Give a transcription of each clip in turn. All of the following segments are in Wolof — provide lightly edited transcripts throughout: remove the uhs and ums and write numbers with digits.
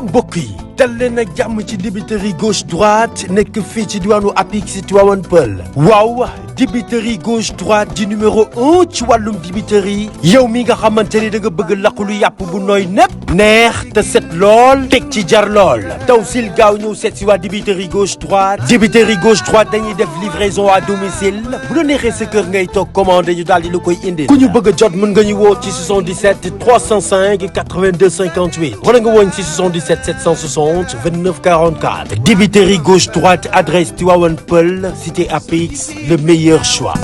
mbokk yi dal leen ak jàmm ci dibiteri gauche droite nekk fii ci diwaanu Apix ci Tivaouane Peulh waaw dibiteri gauche droite di numéro 1 ci wàllum dibiteri yow mi nga xamante ni da nga bëgg laqulu yàpp bu nooy nepp neex te set lool teg ci jar lool taw sil gaaw ñëw seet si waa dibiteri gauche droite dañuy def livraison à domicile bu la neexee sa kër ngay toog commandé ñu daal di la koy indi ku ñu bëgg a jot mën nga ñu woo ci 77 305 82 58 wala nga woon ci 77 760 29 44 dibiteri gauche droite adresse Tivaouane Peulh cité Apix le meilleur choix.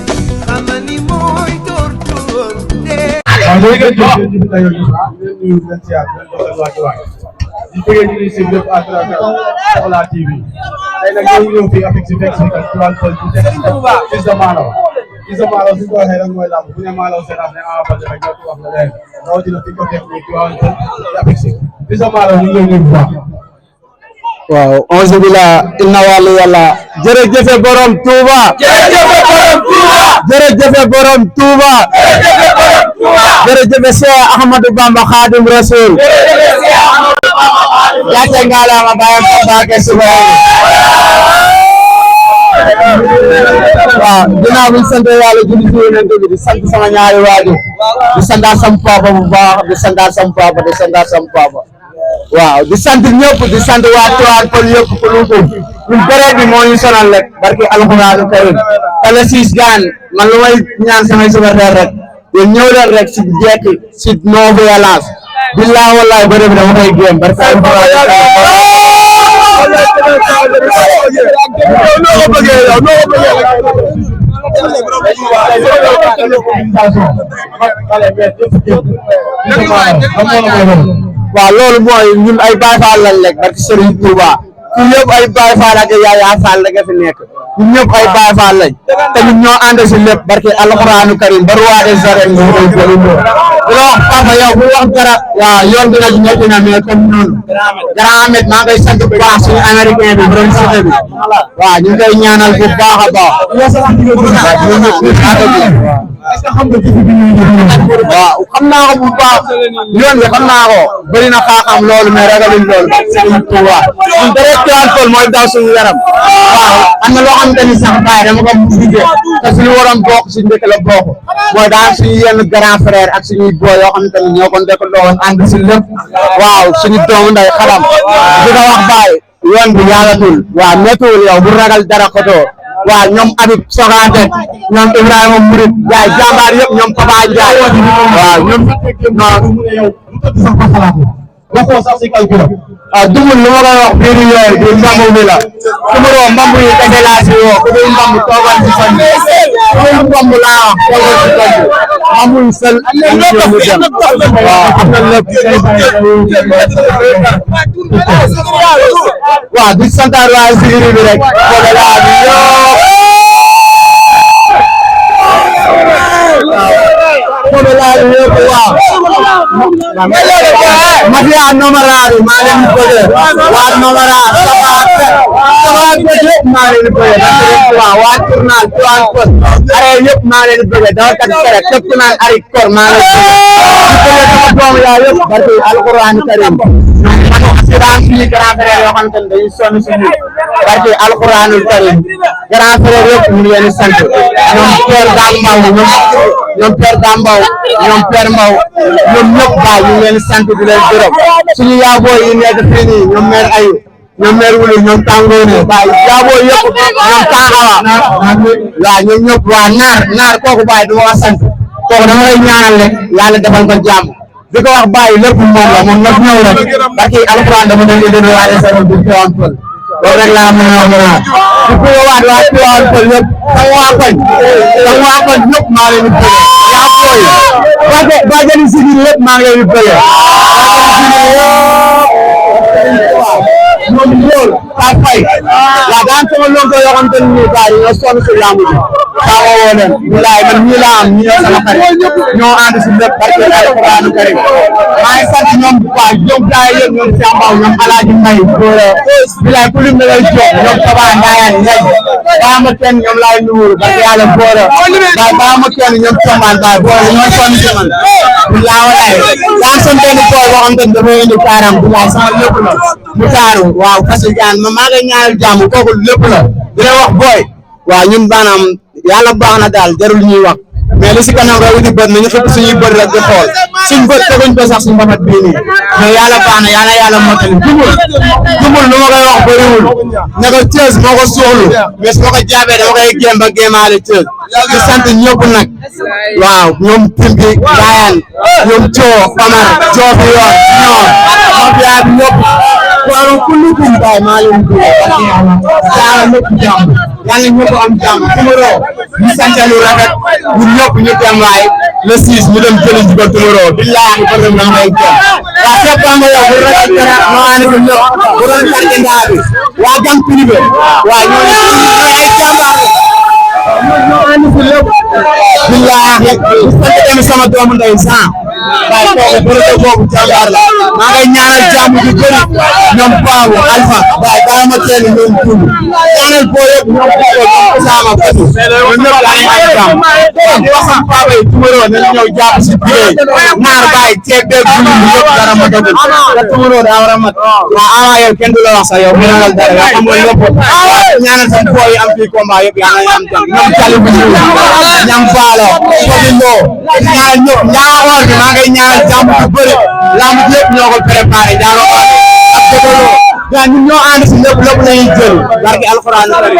di bëggee ñu ngi si lépp à travers Soxla TV tey nag ñoo ñëw fii Apix fekk si kat Tivaouane Peulh bu teg Fils de Malaw Fils de Malaw su ñu ko waxee rek mooy làmb bu ne Malaw seen affaire Ama Baldé rek ñoo wax la leen rawatina fi ko teg nii Tivaouane Peulh ci Apix Fils de Malaw ñu ngi ñëw bu baax. waaw onze billah inna wàllu yàlla jërëjëfe borom Touba jërëjëfe borom Touba jërëjëfe Cheikh Ahmadou Bamba Khadim Rasoul gàcce ngalaama bayam Mbacke suba waaw ginnaaw bi ñu sant yàlla julli ci Yonent bi di sant sama ñaari waajur di santaat sama papa bu baax di santaat sama papa waaw di sant ñëpp di sant waa Tivaouane Peulh yëpp ku lu ñun période bi moo ñu sonal rek barki alxuraanu karim kala siis gaan man lu may ñaan samay supporter rek yéen ñëw leen rek si jekki si non violence billahi wallahi bëri bi dama koy géem barki waaw loolu mooy ñun ay Baay Faal lañ lekk barki Serigne Touba ñun ñëpp ay Baay Faal ak Yaaya Faal la nga fi nekk ñun ñëpp ay Baay Faal lañ te ñun ñoo ànd si lépp barki alxuraanu karim ba roi des arènes ñu koy jëli ñu wax papa yow bu wax dara waaw yoon bi nag ñetti na mais comme noonu Grand Ahmed maa ngay sant bu baax suñu américain bi borom cité bi waaw ñu ngi koy ñaanal bu baax a baax waaw xam naa ko bu baax yoon bi xam naa ko bëri na xaaxam loolu mais ragaluñ loolu Serigne Touba ñun dara Tivaouane Peulh mooy daw suñu yaram waaw am na loo xamante ni sax baay dama ko liggéey te suñu waroon bokk si ndëkk la bokk mooy daan suñu yenn grand frère ak suñuy boo yoo xamante ni ñoo ko ndekk doon ànd si lépp waaw suñu doomu nday xalam di ko wax baay yoon bi yaalatul waaw méttuwul yow bu ragal dara xotoo waaw ñoom Habib Soxante ñoom Ibrahima Mourid Ndiaye jàmbaar yëpp ñoom Papa Ndiaye waaw ñoom waxoo sax si calcul ah dugul lu ma koy wax biir yooyu biir mbambu mi la numéro mbambu yi kese laa si woo ku dul mbambu toogal si koñ bi ku dul mbambu laa wax toogal si koñ bi mbambu yi sel ñu dem waaw am na lépp waaw di santaar waa Sigiri bi rek foofu laa bi waaw mafia nomaraari maa leen di bëgg waa nomaraar sabaat yëpp maa leen di bëgg waaw waa tournal Tivaouane Peulh are yëpp maa leen di bëgg dafa kat sere képp ku naan ari kor maa leen di bëgg sama doom yaa yëpp barke alquran karim daan suñu grand frère yoo xamante ne dañuy sonn si ñun barke alquranul karim grand frère yëpp ñu ngi leen di sant ñoom Père Dambaw ñoom Père Dambaw ñoom Père Mbaw ñoom ñëpp baay ñu ngi leen di sant di leen gërëm suñu yaaboo yi nekk fii nii ñoom mère ayu ñoom mère wuli ñoom tàngoone baay yaaboo yëpp ñoom tàngawa waaw ñoom ñëpp waa naar kooku baay du ma ko sant kooku dama lay ñaanal rek yàlla defal ko jàmm di ko wax bàyyi lépp moom la moom nag ñëw rek parce que alxuraan dama doon indi waa SRL bi Tivaouane Peulh loolu rek laa mën a wax di ko waat waa Tivaouane Peulh yëpp sama waa koñ ñëpp maa leen di bëgg yaa booy bàjjani Sigiri yëpp maa ngi leen di bëgg moom loolu kaa fay waaw daan sama lonko yoo xam te ni nii bàyyi nga sonn si lamb bi xaawa woo leen bilaay man ñii laa am ñi ñoo sama xarit ñoo ànd si lépp barke alquraan karim maa ngi sant ñoom waa ñoom gaay yëpp ñoom Sambaaw ñoom Alaaji Mbay góora bilaay ku lim da ngay jox ñoom Taba Ndayane ñay baa ma kenn ñoom laay nuuru barke yàlla góora baay baa ma kenn ñoom Tombaan baay góora ñoo sonn si man bilaay walaay yaa ngi son benn boy boo xam te ne dafay indi kaaram bilaay sama lépp la mu taaru waaw parce que maa ngi ñaanal jàmm kooku lépp la di la wax booy waaw ñun maanaam yàlla baax na daal jarul ñuy wax mais li si kanam raw di bët nañu xëpp suñuy bët rek di xool suñ bët teguñ ko sax suñ mbapat bii nii mais yàlla baax na yàlla motali jumul lu ma koy wax bëriwul ne ko Thiès moo ko suuxlu mais su ma ko jaabee dama koy géem ba géemaale Thiès di sant ñëpp nag waaw ñoom Timbi Gayaan ñoom Thio Omar Joofi yoon ñoom mafia bi ñëpp waaw ku lu kum baay maa leen di yàlla ñëpp jàmm yàlla ñëpp am jàmm Tumuro ñu sant lu rafet ñun ñëpp ñu dem waay le 6 ñu dem jëli ji ko Tumuro billahi ko dem na may jëm waa fépp am yow bu rafet dara no ani ko ñëpp bu doon tànk ndaa bi waa jam privé waa ñoo ay jàmbaar ñoo andi fi lépp billahi ñu sant dem sama doomu ndey san waaye kooku bëri boobu jàmbaar la maa ngi ñaanal jàmm ju bëri ñoom Paawu Alpha waaye baa ma teel ñoom Tuulu ñaanal boo yëpp ñoom Paawu ñoom Sama Fatou ñoom ñëpp daa ngi am jàmm di wax sama papa yi Tumuro nañ ñëw jàpp si biir naar bàyyi ceeb beeg bulu bi yëpp dara ma dogul te Tumuro daa war a mat waaw ama yow kenn du la wax sax yow mënal dara nga xam nga lépp ñaanal sama boo yi am fii combat yëpp yàlla na am jàmm ñoom Jali bu ñam faalo Sobi Lo ñaanal ñëpp ñaaxoor bi maa ngi ñaanal jàmm bu bëri lamb bi yëpp ñoo ko préparé jaaro ak dëggaloo gaa ñun ñoo ànd si lépp lañuy jël barki alxuraan karim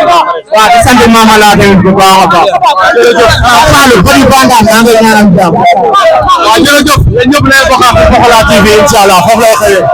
waaw di sant mama laa tamit bu baax a baax jërëjëf Fallou bari bandam maa ngi ñaanal jàmm waaw jërëjëf yéen ñëpp lay bokk ak Pokola TV inshallah foofu lay xëyee